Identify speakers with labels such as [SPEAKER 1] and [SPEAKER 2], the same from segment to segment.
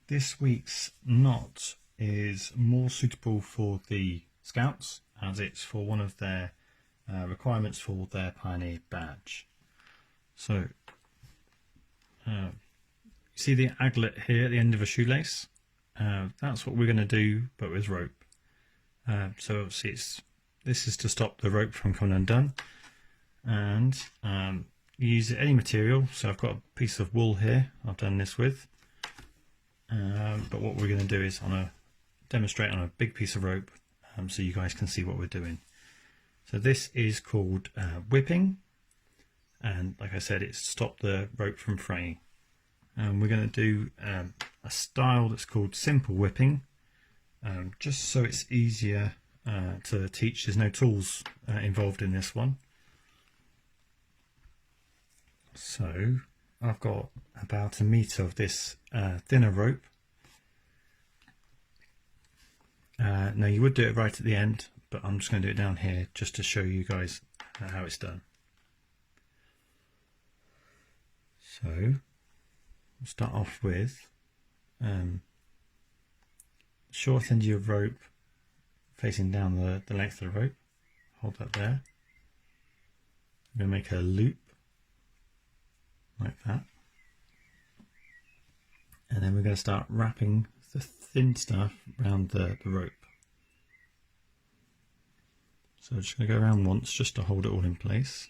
[SPEAKER 1] This week's knot is more suitable for the Scouts, as it's for one of their requirements for their Pioneer badge. So, you see the aglet here at the end of a shoelace? That's what we're going to do, but with rope. So obviously this is to stop the rope from coming undone, and use any material. So I've got a piece of wool here I've done this with, but what we're going to do is demonstrate on a big piece of rope, so you guys can see what we're doing. So this is called whipping, and like I said, it's to stop the rope from fraying. And we're going to do a style that's called simple whipping, just so it's easier to teach. There's no tools involved in this one. So I've got about 1 meter of this thinner rope. Now you would do it right at the end, but I'm just going to do it down here just to show you guys how it's done. So we'll start off with short end of your rope facing down the length of the rope. Hold that there. We're going to make a loop like that, and then we're going to start wrapping the thin stuff around the rope. So I'm just going to go around once just to hold it all in place.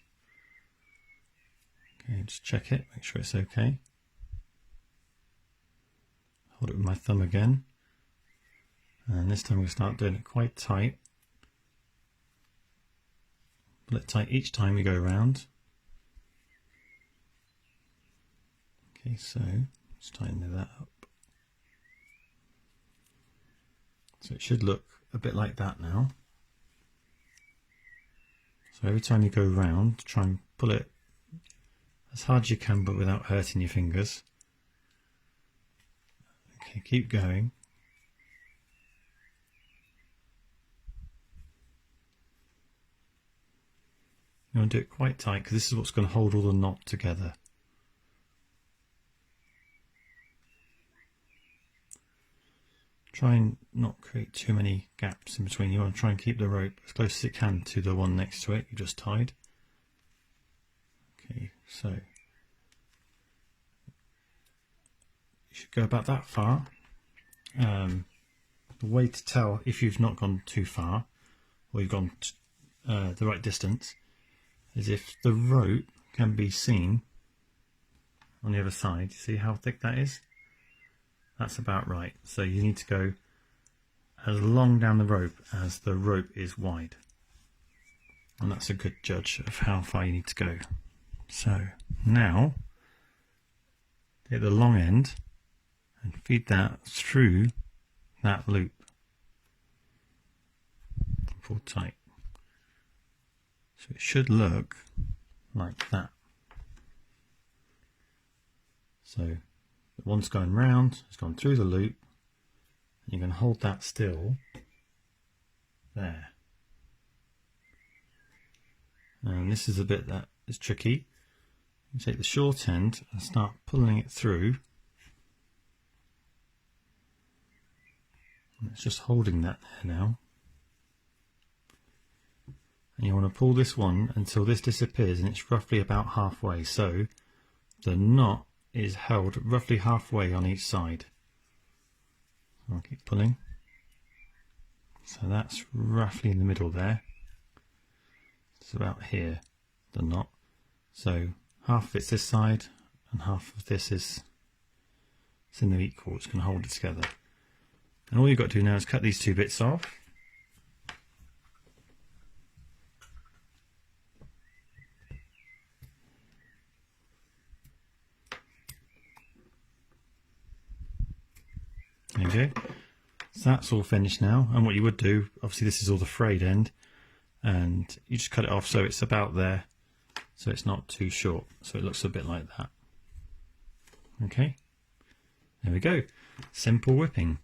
[SPEAKER 1] Okay, just check it, make sure it's okay. Hold it with my thumb again, and this time we'll start doing it quite tight. Pull it tight each time you go around. Okay, so let's tighten that up. So it should look a bit like that now. So every time you go around, try and pull it as hard as you can, but without hurting your fingers. Okay, keep going. You want to do it quite tight, because this is what's going to hold all the knot together. Try and not create too many gaps in between. You want to try and keep the rope as close as it can to the one next to it you just tied. Okay, so you should go about that far. The way to tell if you've not gone too far, or you've gone the right distance, is if the rope can be seen on the other side. You see how thick that is? That's about right. So you need to go as long down the rope as the rope is wide, and that's a good judge of how far you need to go. So now take the long end and feed that through that loop. Pull tight. So it should look like that. So the one's going round, it's gone through the loop, and you can hold that still there. And this is a bit that is tricky. You take the short end and start pulling it through. And it's just holding that there now. And you want to pull this one until this disappears, and it's roughly about halfway. So the knot is held roughly halfway on each side. I'll keep pulling. So that's roughly in the middle there. It's about here, the knot. So half of it's this side and half of this is in the equal. It's going to hold it together. And all you've got to do now is cut these two bits off. There you go. So that's all finished now, and what you would do, obviously this is all the frayed end, and you just cut it off so it's about there, so it's not too short, so it looks a bit like that. Okay, there we go. Simple whipping.